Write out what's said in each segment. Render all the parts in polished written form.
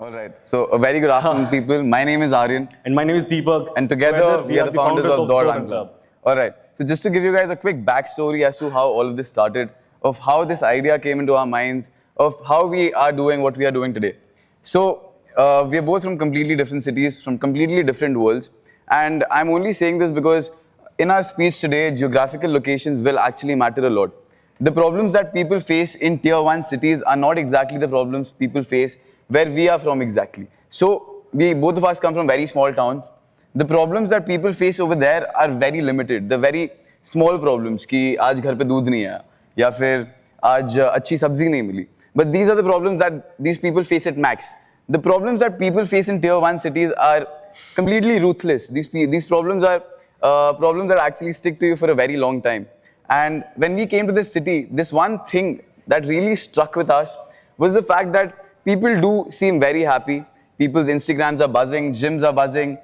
All right. So, a very good afternoon, people. My name is Aryan. And my name is Deepak. And together, we are the founders of Dor Run Club. All right. So, just to give you guys a quick backstory as to how all of this started, of how this idea came into our minds, of how we are doing what we are doing today. So, we are both from completely different cities, from completely different worlds. And I'm only saying this because in our speech today, geographical locations will actually matter a lot. The problems that people face in tier 1 cities are not exactly the problems people face where we are from exactly. So, both of us come from very small towns. The problems that people face over there are very limited. The very small problems कि आज घर पे दूध नहीं आया या फिर आज अच्छी सब्जी नहीं मिली. But these are the problems that these people face at max. The problems that people face in tier 1 cities are completely ruthless. These problems are problems that actually stick to you for a very long time. And when we came to this city, this one thing that really struck with us was the fact that people do seem very happy. People's Instagrams are buzzing, gyms are buzzing,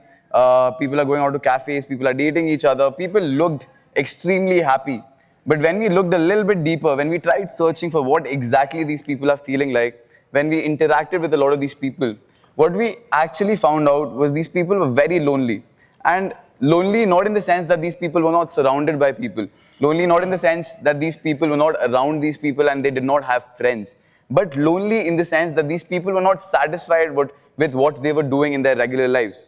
people are going out to cafes, people are dating each other. People looked extremely happy. But when we looked a little bit deeper, when we tried searching for what exactly these people are feeling like, when we interacted with a lot of these people, what we actually found out was these people were very lonely. And lonely not in the sense that these people were not surrounded by people. Lonely not in the sense that these people were not around these people and they did not have friends. But lonely in the sense that these people were not satisfied with what they were doing in their regular lives.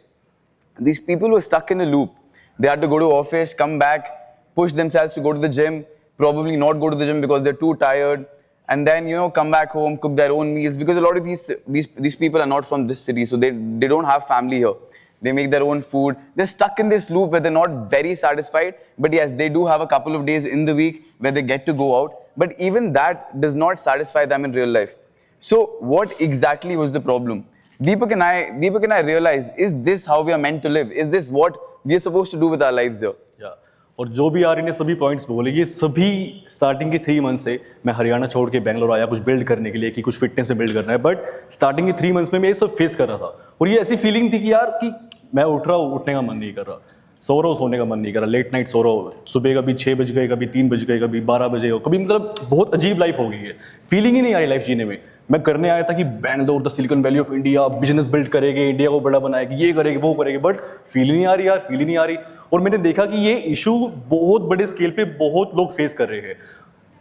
These people were stuck in a loop. They had to go to office, come back, push themselves to go to the gym, probably not go to the gym because they're too tired, and then, come back home, cook their own meals, because a lot of these people are not from this city, so they don't have family here. They make their own food. They're stuck in this loop where they're not very satisfied, but yes, they do have a couple of days in the week where they get to go out, but even that does not satisfy them in real life. So what exactly was the problem? Deepak and I realized, is this how we are meant to live? Is this what we are supposed to do with our lives here? Yeah. और जो भी आर्यन ने सभी points बोले, ये सभी starting के 3 month से मैं हरियाणा छोड़ के बेंगलोर आया कुछ बिल्ड करने के लिए कि कुछ फिटनेस में बिल्ड करना है, बट स्टार्टिंग के 3 मंथ्स में मैं ये सब फेस कर रहा था. और ये ऐसी फीलिंग थी कि यार कि मैं उठ रहा हूँ, उठने का मन नहीं कर रहा, सो रहा हूँ, सोने का मन नहीं कर रहा, लेट नाइट सो रहा हूँ, सुबह कभी 6 बज गए, कभी 3 बज गए, कभी 12 बजे हो, कभी मतलब बहुत अजीब लाइफ हो गई है. फीलिंग ही नहीं आ रही लाइफ जीने में. मैं करने आया था कि Bangalore the silicon valley of India, business build करेंगे, इंडिया को बड़ा बनाएगी, ये करेंगे, वो करेंगे, बट फील नहीं आ रही यार, फील ही नहीं आ रही. और मैंने देखा कि ये इशू बहुत बड़े स्केल पे बहुत लोग फेस कर रहे हैं.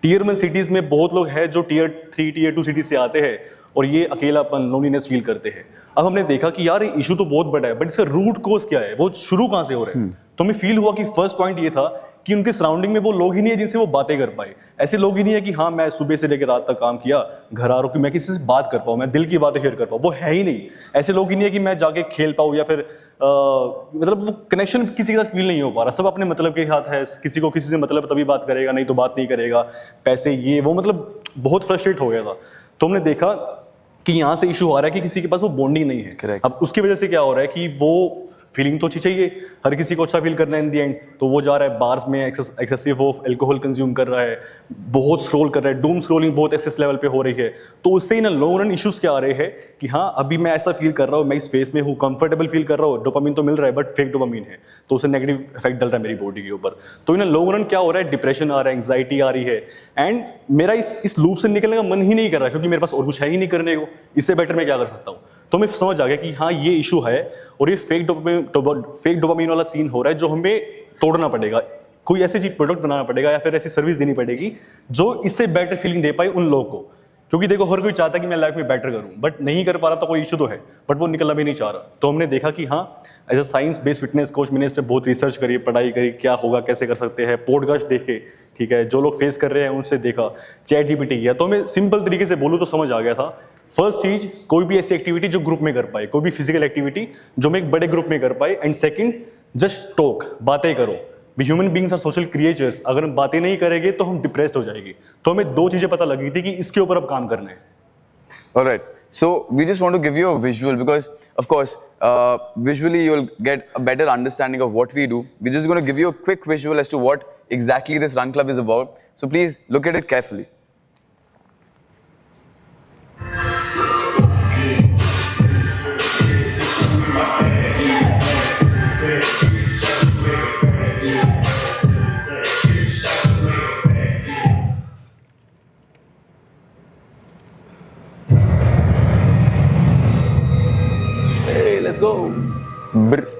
टियर 1 सिटीज़ में बहुत लोग हैं जो टियर 3, टियर 2 सिटीज़ से आते हैं और ये अकेलापन, लोनलीनेस फील करते हैं. अब हमने देखा कि यार ये इशू तो बहुत बड़ा है, बट इसका रूट कोज क्या है, वो शुरू कहाँ से हो रहा है. तो हमें फील हुआ कि फर्स्ट पॉइंट ये था कि उनके सराउंडिंग में वो लोग ही नहीं है जिनसे वो बातें कर पाए. ऐसे लोग ही नहीं है कि हाँ मैं सुबह से लेकर रात तक काम किया, घर आ रहा हूँ कि मैं किसी से बात कर पाऊँ, मैं दिल की बातें शेयर कर पाऊँ, वो है ही नहीं. ऐसे लोग ही नहीं है कि मैं जाके खेल पाऊँ या फिर मतलब वो कनेक्शन किसी के साथ फील नहीं हो पा रहा. सब अपने मतलब के साथ है, किसी को किसी से मतलब तभी बात करेगा, नहीं तो बात नहीं करेगा, पैसे ये वो, मतलब बहुत फ्रस्ट्रेट हो गया था. तो हमने देखा कि यहाँ से इशू आ रहा है कि किसी के पास वो बॉन्डिंग नहीं है. Correct. अब उसकी वजह से क्या हो रहा है कि वो फीलिंग तो अच्छी चाहिए, हर किसी को अच्छा फील करना है इन दी एंड, तो वो जा रहा है बार्स में एक्सेसिव ऑफ एल्कोहल कंज्यूम कर रहा है, बहुत स्क्रॉल कर रहा है, डूम स्क्रॉलिंग बहुत एक्सेस लेवल पे हो रही है. तो उससे इन लॉन्ग रन इश्यूज क्या आ रहे हैं कि हाँ अभी मैं ऐसा फील कर रहा हूँ, मैं इस फेस में हूँ, कंफर्टेबल फील कर रहा हूँ, डोपामिन तो मिल रहा है बट फेक डोपामिन है, तो उससे नेगेटिव इफेक्ट डल रहा है मेरी बॉडी के ऊपर. तो इन लॉन्ग रन क्या हो रहा है, डिप्रेशन आ रहा है, एंग्जाइटी आ रही है, एंड मेरा इस लूप से निकलने का मन ही नहीं कर रहा क्योंकि मेरे पास और कुछ है ही नहीं करने को. इससे बेटर मैं क्या कर सकता हूँ. तो हमें समझ आ गया कि हाँ ये इशू है और ये फेक डोपामिन वाला सीन हो रहा है जो हमें तोड़ना पड़ेगा. कोई ऐसी चीज प्रोडक्ट बनाना पड़ेगा या फिर ऐसी सर्विस देनी पड़ेगी जो इससे बेटर फीलिंग दे पाए उन लोगों को. क्योंकि देखो हर कोई चाहता है कि मैं लाइफ में बेटर करूं, बट नहीं कर पा रहा तो कोई इशू तो है, बट वो निकलना भी नहीं चाह रहा. तो हमने देखा कि हाँ as a science based fitness coach मैंने इस पर बहुत रिसर्च करी, पढ़ाई करी, क्या होगा, कैसे कर सकते हैं, पॉडकास्ट देखे, ठीक है, जो लोग फेस कर रहे हैं उनसे देखा, चैट जीपीटी किया. तो हमें सिंपल तरीके से बोलूँ तो समझ आ गया था. फर्स्ट चीज, कोई भी ऐसी एक्टिविटी जो ग्रुप में कर पाए, कोई भी फिजिकल एक्टिविटी जो मैं एक बड़े ग्रुप में कर पाए. एंड सेकंड, जस्ट टॉक, बातें करो. Human beings are social creatures, अगर हम बातें नहीं करेंगे तो हम डिप्रेस्ड हो जाएंगे. तो हमें 2 चीजें पता लगी थी कि इसके ऊपर अब काम करना है. Alright, so we just want to give you a visual because, of course, visually you'll get a better understanding of what we do. We're just going to give you a quick visual as to what exactly this Run Club is about. So please look at it carefully. let's go. Brr.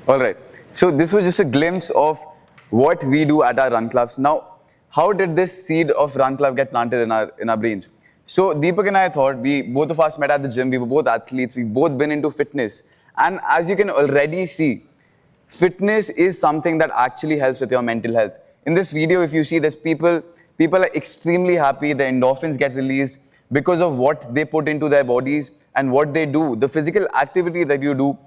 All right. So this was just a glimpse of what we do at our run clubs. Now, how did this seed of run club get planted in our brains? So Deepak and I thought, we both of us met at the gym. We were both athletes. We've both been into fitness. And as you can already see, fitness is something that actually helps with your mental health. In this video, if you see, there's people are extremely happy. The endorphins get released because of what they put into their bodies and what they do. The physical activity that you do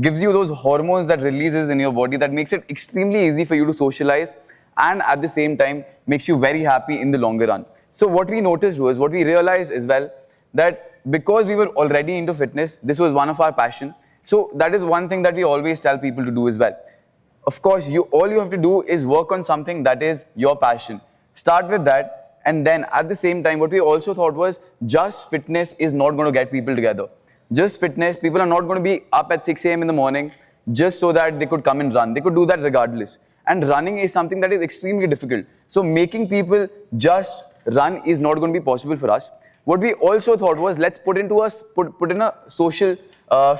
gives you those hormones that releases in your body that makes it extremely easy for you to socialize, and at the same time makes you very happy in the longer run. So what we noticed was, what we realized as well, that because we were already into fitness, this was one of our passion. So that is one thing that we always tell people to do as well. Of course, all you have to do is work on something that is your passion. Start with that, and then at the same time, what we also thought was, just fitness is not going to get people together. Just fitness, people are not going to be up at 6 a.m. in the morning just so that they could come and run. They could do that regardless. And running is something that is extremely difficult. So making people just run is not going to be possible for us. What we also thought was, let's put in a social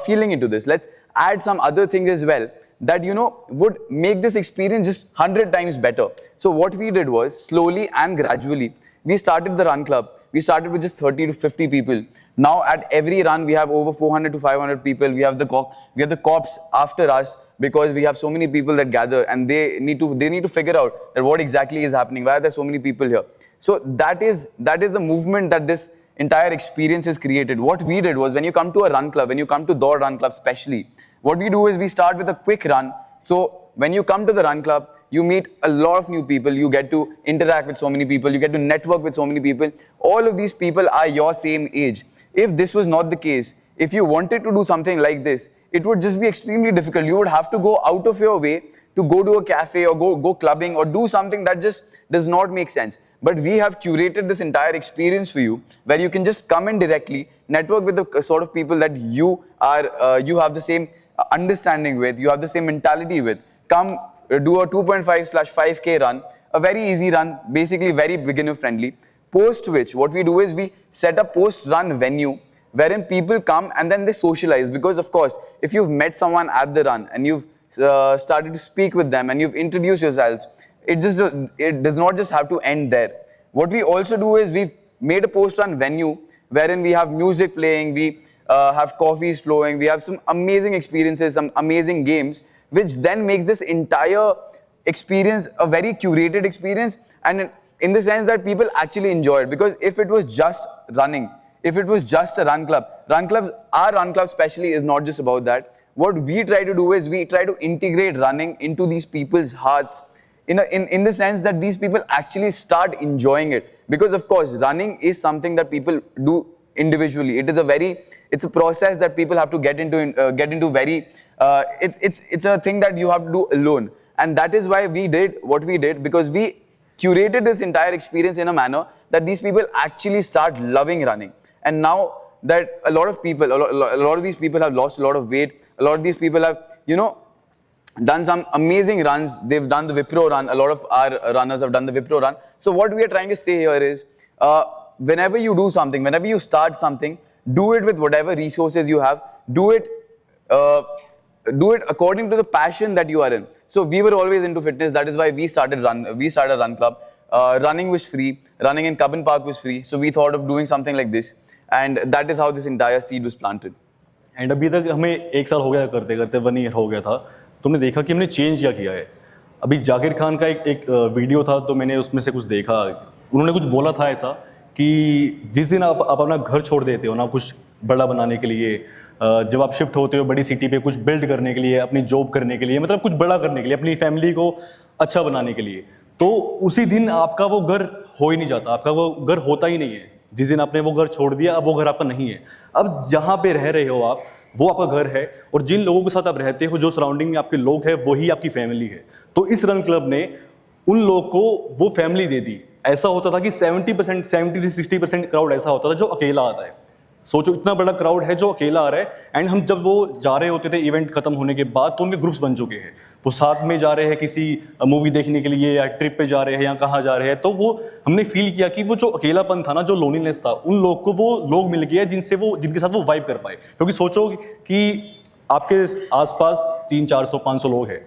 feeling into this. Let's add some other things as well that, would make this experience just 100 times better. So what we did was, slowly and gradually, we started the run club. We started with just 30 to 50 people. Now at every run, we have over 400 to 500 people. We have the cops after us, because we have so many people that gather, and they need to figure out that what exactly is happening. Why are there so many people here? So that is the movement that this entire experience is created. What we did was, when you come to a run club, when you come to Daud Run Club especially, what we do is we start with a quick run. So when you come to the run club, you meet a lot of new people. You get to interact with so many people. You get to network with so many people. All of these people are your same age. If this was not the case, if you wanted to do something like this, it would just be extremely difficult. You would have to go out of your way to go to a cafe or go clubbing or do something that just does not make sense. But we have curated this entire experience for you, where you can just come in directly, network with the sort of people that you have the same understanding with, you have the same mentality with. Come do a 2.5/5K run, a very easy run, basically very beginner friendly. Post which, what we do is we set a post-run venue wherein people come and then they socialize. Because of course, if you've met someone at the run and you've started to speak with them and you've introduced yourselves, it does not just have to end there. What we also do is, we've made a post-run venue wherein we have music playing, we have coffees flowing, we have some amazing experiences, some amazing games, which then makes this entire experience a very curated experience, and in the sense that people actually enjoy it. Because if it was just running, if it was just a run club, our run club especially is not just about that. What we try to do is, we try to integrate running into these people's hearts in the sense that these people actually start enjoying it. Because of course, running is something that people do individually. It's a process that people have to get into very, it's a thing that you have to do alone. And that is why we did what we did, because we curated this entire experience in a manner that these people actually start loving running. And now that a lot of these people have lost a lot of weight, a lot of these people have, done some amazing runs. They've done the Wipro run. A lot of our runners have done the Wipro run. So what we are trying to say here is, whenever you do something, whenever you start something, do it with whatever resources you have. Do it according to the passion that you are in. So we were always into fitness. That is why we started a run club. Running was free. Running in Cubbon Park was free. So we thought of doing something like this. And that is how this entire seed was planted. And अभी तक हमें 1 साल हो गया करते करते, 1 year हो गया था. तुमने देखा कि हमने चेंज क्या किया है. अभी जाकिर खान का एक वीडियो था, तो मैंने उसमें से कुछ देखा। उन्होंने कुछ बोला था ऐसा कि जिस दिन आप अपना घर छोड़ देते हो ना कुछ बड़ा बनाने के लिए, जब आप शिफ्ट होते हो बड़ी सिटी पे कुछ बिल्ड करने के लिए, अपनी जॉब करने के लिए, मतलब कुछ बड़ा करने के लिए, अपनी फैमिली को अच्छा बनाने के लिए, तो उसी दिन आपका वो घर हो ही नहीं जाता, आपका वो घर होता ही नहीं है। जिस दिन आपने वो घर छोड़ दिया, अब वो घर आपका नहीं है। अब जहाँ पे रह रहे हो आप, वो आपका घर है, और जिन लोगों के साथ आप रहते हो, जो सराउंडिंग में आपके लोग हैं, वही आपकी फैमिली है। तो इस रन क्लब ने उन लोग को वो फैमिली दे दी। ऐसा होता था कि 70% 70 से 60% क्राउड ऐसा होता था जो अकेला आता है। सोचो इतना बड़ा क्राउड है जो अकेला आ रहा है, एंड हम जब वो जा रहे होते थे इवेंट खत्म होने के बाद, तो उनके ग्रुप्स बन चुके हैं, वो साथ में जा रहे हैं किसी मूवी देखने के लिए, या ट्रिप पे जा रहे हैं, या कहाँ जा रहे हैं। तो वो हमने फील किया कि वो जो अकेलापन था ना, जो लोनलीनेस था, उन लोग को वो लोग मिल गए जिनके साथ वो वाइब कर पाए। क्योंकि सोचो कि आपके आसपास 300 400 500 लोग हैं,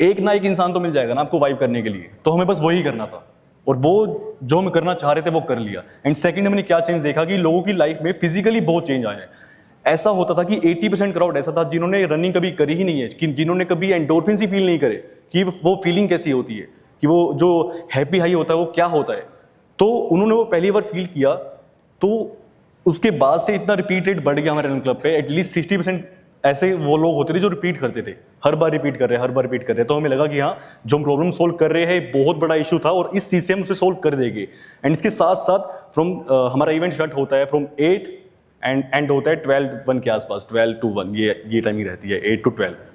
एक ना एक इंसान तो मिल जाएगा ना आपको वाइब करने के लिए। तो हमें बस वही करना था, और वो जो हम करना चाह रहे थे वो कर लिया। एंड सेकंड, हमने क्या चेंज देखा कि लोगों की लाइफ में फिजिकली बहुत चेंज आया है। ऐसा होता था कि 80% क्राउड ऐसा था जिन्होंने रनिंग कभी करी ही नहीं है, कि जिन्होंने कभी एंडोर्फिन ही फील नहीं करे कि वो फीलिंग कैसी होती है, कि वो जो हैप्पी हाई होता है वो क्या होता है। तो उन्होंने वो पहली बार फील किया, तो उसके बाद से इतना रिपीट रेट बढ़ गया हमारे रन क्लब पे। एटलीस्ट 60% ऐसे वो लोग होते थे जो रिपीट करते थे, हर बार रिपीट कर रहे हैं, हर बार रिपीट कर रहे हैं। तो हमें लगा कि हाँ, जो हम प्रॉब्लम सोल्व कर रहे हैं बहुत बड़ा इशू था, और इस चीज से हम उसे सोल्व कर देंगे। एंड इसके साथ साथ हमारा इवेंट स्टार्ट होता है फ्रॉम 8 एंड एंड होता है 12-1 के आसपास, 12 to 1 ये टाइमिंग रहती है, 8 to 12।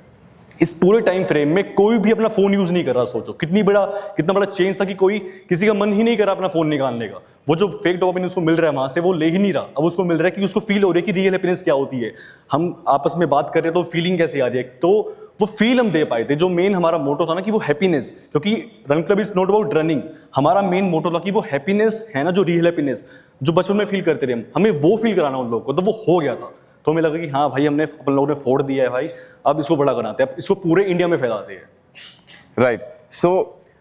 इस पूरे टाइम फ्रेम में कोई भी अपना फोन यूज नहीं कर रहा। सोचो कितना बड़ा चेंज था कि कोई किसी का मन ही नहीं कर रहा अपना फोन निकालने का। वो जो फेक डोपामिन उसको मिल रहा है वहां से, वो ले ही नहीं रहा। अब उसको मिल रहा है कि उसको फील हो रही है कि रियल हैप्पीनेस क्या होती है। हम आपस में बात कर रहे हैं तो फीलिंग कैसी आ रही है, तो वो फील हम दे पाए थे। जो मेन हमारा मोटो था ना कि वो हैप्पीनेस, क्योंकि run club is not about running, हमारा मेन मोटो था कि वो हैप्पीनेस है ना, जो रियल हैप्पीनेस जो बचपन में फील करते थे हमें वो फील कराना उन लोगों को। तो वो हो गया था। तो हमें लगा कि हाँ भाई, हमने अपन लोगों ने फोड़ दिया है भाई, अब इसको बड़ा बनाते हैं, अब इसको पूरे इंडिया में फैलाते हैं। Right. So,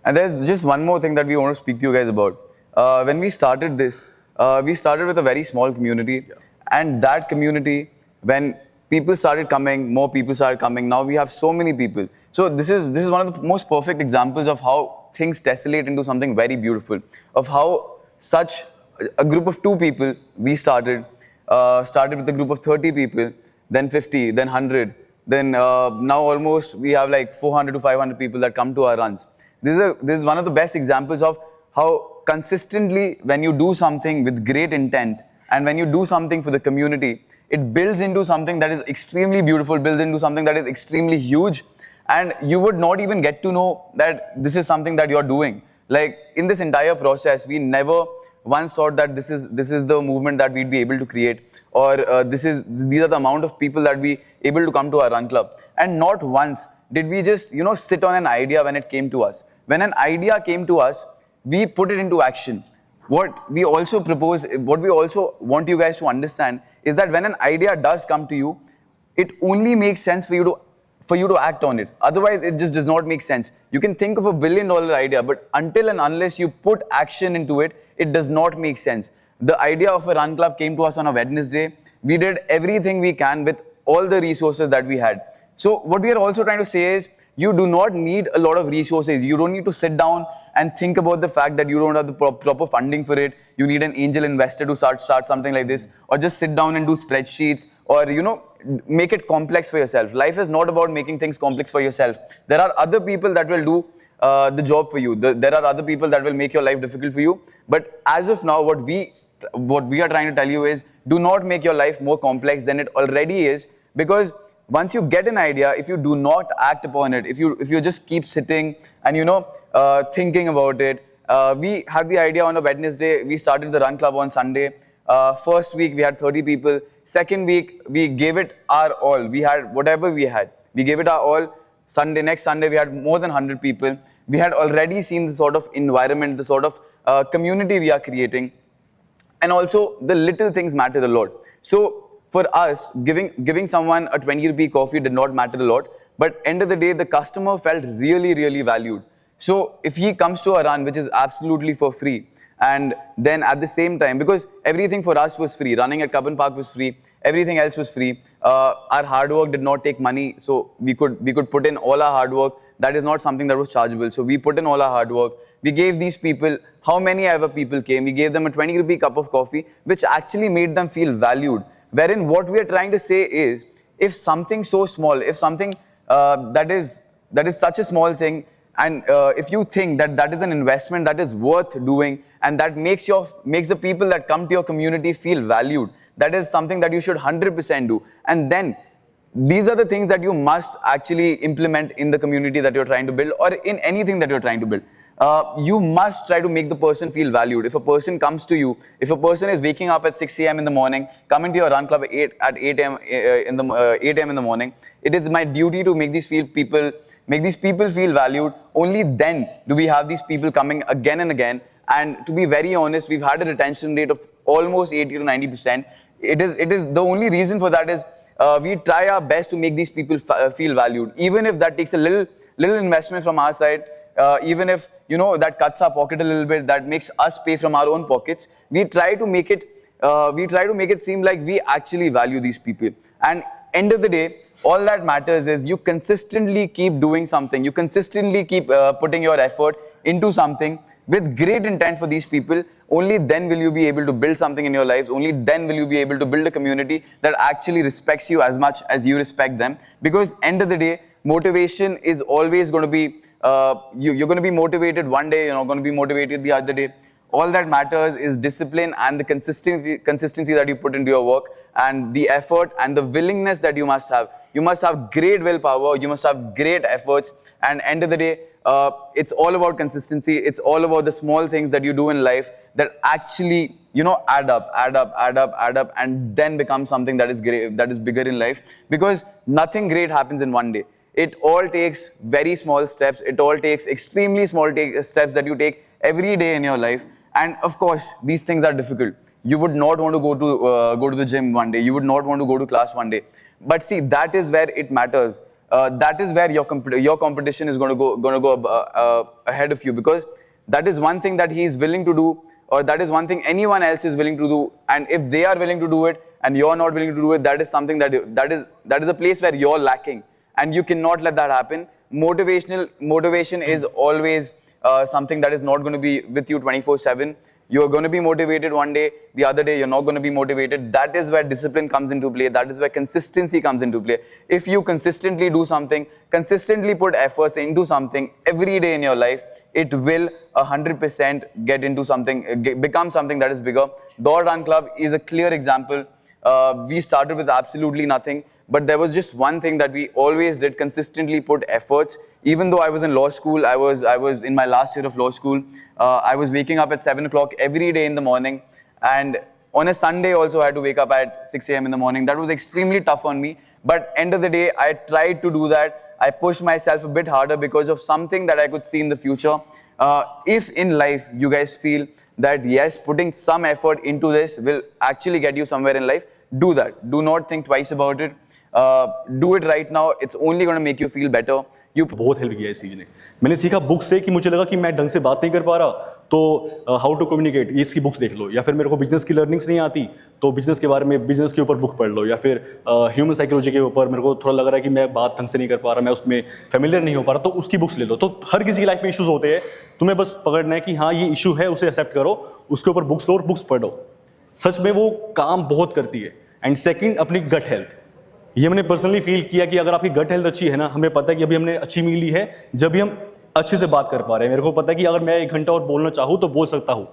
and there's just one more thing that we want to speak to you guys about. When we started this, we started with a very small community, and that community, when people started coming, more people started coming. Now we have so many people. So this is one of the most perfect examples of how things tessellate into something very beautiful. Of how such a group of 2 people we started with a group of 30 people, then 50, then 100. Then now almost we have like 400 to 500 people that come to our runs. This is one of the best examples of how consistently, when you do something with great intent, and when you do something for the community, it builds into something that is extremely beautiful, builds into something that is extremely huge, and you would not even get to know that this is something that you're doing. Like in this entire process, we never once thought that this is the movement that we'd be able to create, or these are the amount of people that we able to come to our run club. And not once did we just sit on an idea when it came to us. When an idea came to us, we put it into action. What we also propose, what we also want you guys to understand is that when an idea does come to you, it only makes sense for you to act on it. Otherwise, it just does not make sense. You can think of $1 billion idea, but until and unless you put action into it, it does not make sense. The idea of a run club came to us on a Wednesday. We did everything we can with all the resources that we had. So what we are also trying to say is, you do not need a lot of resources. You don't need to sit down and think about the fact that you don't have the proper funding for it. You need an angel investor to start something like this, or just sit down and do spreadsheets, or make it complex for yourself. Life is not about making things complex for yourself. There are other people that will do the job for you. There are other people that will make your life difficult for you. But as of now, what we are trying to tell you is, do not make your life more complex than it already is. Because once you get an idea, if you do not act upon it, if you just keep sitting and thinking about it, we had the idea on a Wednesday. We started the run club on Sunday. First week we had 30 people. Second week we gave it our all. We had whatever we had. We gave it our all. Next Sunday we had more than 100 people. We had already seen the sort of environment, the sort of community we are creating, and also the little things matter a lot. So for us, giving someone a 20 rupee coffee did not matter a lot, but end of the day, the customer felt really, really valued. So if he comes to a run, which is absolutely for free, And then at the same time, because everything for us was free, running at Cubbon Park was free, everything else was free. Our hard work did not take money, so we could put in all our hard work. That is not something that was chargeable. So we put in all our hard work. We gave these people, how many ever people came, we gave them a 20 rupee cup of coffee, which actually made them feel valued. Wherein what we are trying to say is, if something so small, if something that is such a small thing, and if you think that that is an investment that is worth doing, and that makes the people that come to your community feel valued, that is something that you should 100% do. And then these are the things that you must actually implement in the community that you're trying to build, or in anything that you're trying to build. You must try to make the person feel valued. If a person comes to you, if a person is waking up at 6 a.m. in the morning, coming to your run club at 8 a.m. in the morning, it is my duty to make these people feel valued. Only then do we have these people coming again and again. And to be very honest, we've had a retention rate of almost 80 to 90%. It is the only reason for that is we try our best to make these people feel valued, even if that takes a little investment from our side. Even if that cuts our pocket a little bit, that makes us pay from our own pockets. We try to make it seem like we actually value these people. And end of the day, all that matters is you consistently keep doing something. You consistently keep putting your effort into something with great intent for these people. Only then will you be able to build something in your lives. Only then will you be able to build a community that actually respects you as much as you respect them. Because end of the day, motivation is always going to be, you're going to be motivated one day, you're not going to be motivated the other day. All that matters is discipline and the consistency that you put into your work, and the effort and the willingness that you must have. You must have great willpower, you must have great efforts, and end of the day, it's all about consistency. It's all about the small things that you do in life that actually, add up, and then become something that is great, that is bigger in life. Because nothing great happens in one day. It all takes very small steps. It all takes extremely small steps that you take every day in your life. And of course, these things are difficult. You would not want to go to the gym one day. You would not want to go to class one day. But see, that is where it matters. That is where your competition is going to go ahead of you, because that is one thing that he is willing to do, or that is one thing anyone else is willing to do. And if they are willing to do it and you're not willing to do it, that is something that is a place where you're lacking, and you cannot let that happen. Motivation is always something that is not going to be with you 24/7. You're going to be motivated one day, the other day you're not going to be motivated. That is where discipline comes into play. That is where consistency comes into play. If you consistently do something, consistently put efforts into something every day in your life, it will 100% get into something, become something that is bigger. Daud Run Club is a clear example. We started with absolutely nothing, but there was just one thing that we always did: consistently put efforts. Even though I was in law school, I was in my last year of law school. I was waking up at 7 o'clock every day in the morning, and on a Sunday also I had to wake up at 6 a.m. in the morning. That was extremely tough on me, but end of the day, I tried to do that. I pushed myself a bit harder because of something that I could see in the future. If in life you guys feel that yes, putting some effort into this will actually get you somewhere in life, do that. Do not think twice about it. Do it right now. It's only going to make you feel better. बहुत help किया इस चीज़ ने. मैंने सीखा book से कि मुझे लगा कि मैं ढंग से बात नहीं कर पा रहा, तो हाउ टू कम्युनिकेट, इसकी बुक्स देख लो. या फिर मेरे को बिजनेस की लर्निंग्स नहीं आती, तो बिजनेस के बारे में, बिजनेस के ऊपर बुक पढ़ लो. या फिर ह्यूमन साइकोलॉजी के ऊपर मेरे को थोड़ा लग रहा है कि मैं बात ढंग से नहीं कर पा रहा, मैं उसमें फेमिलियर नहीं हो पा रहा, तो उसकी बुक्स ले लो. तो हर किसी की लाइफ में इशूज़ होते हैं. तुम्हें बस पकड़ना है कि हाँ ये इशू है, उसे एक्सेप्ट करो, उसके ऊपर बुक्स लो और बुक्स पढ़ो. सच में वो काम बहुत करती है. एंड सेकेंड, अपनी गट हेल्थ. ये मैंने पर्सनली फील किया कि अगर आपकी गट हेल्थ अच्छी है ना, हमें पता है कि अभी हमने अच्छी मील ली है जब भी हम अच्छे से बात कर पा रहे हैं. मेरे को पता है कि अगर मैं 1 घंटा और बोलना चाहूँ तो बोल सकता हूँ.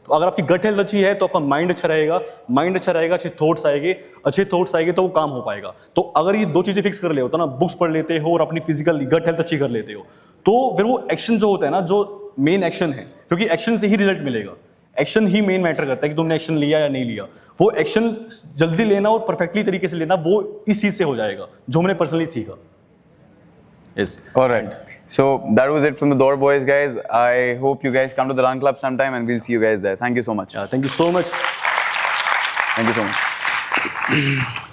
तो अगर आपकी गट हेल्थ अच्छी है तो आपका माइंड अच्छा रहेगा. माइंड अच्छा रहेगा, अच्छे थॉट्स आएंगे तो वो काम हो पाएगा. तो अगर ये 2 चीज़ें फिक्स कर ले होता ना, बुक्स पढ़ लेते हो और अपनी फिजिकल गट हेल्थ अच्छी कर लेते हो, तो फिर वो एक्शन जो होता है ना, जो मेन एक्शन है, क्योंकि एक्शन से ही रिजल्ट मिलेगा. एक्शन ही मेन मैटर करता है कि तुमने एक्शन लिया या नहीं लिया. वो एक्शन जल्दी लेना और परफेक्टली तरीके से लेना, वो इस चीज से हो जाएगा, जो हमने पर्सनली सीखा. Yes. All right. So that was it from the Daud boys, guys. I hope you guys come to the Run Club sometime, and we'll see you guys there. Thank you so much. Yeah, thank you so much. Thank you so much.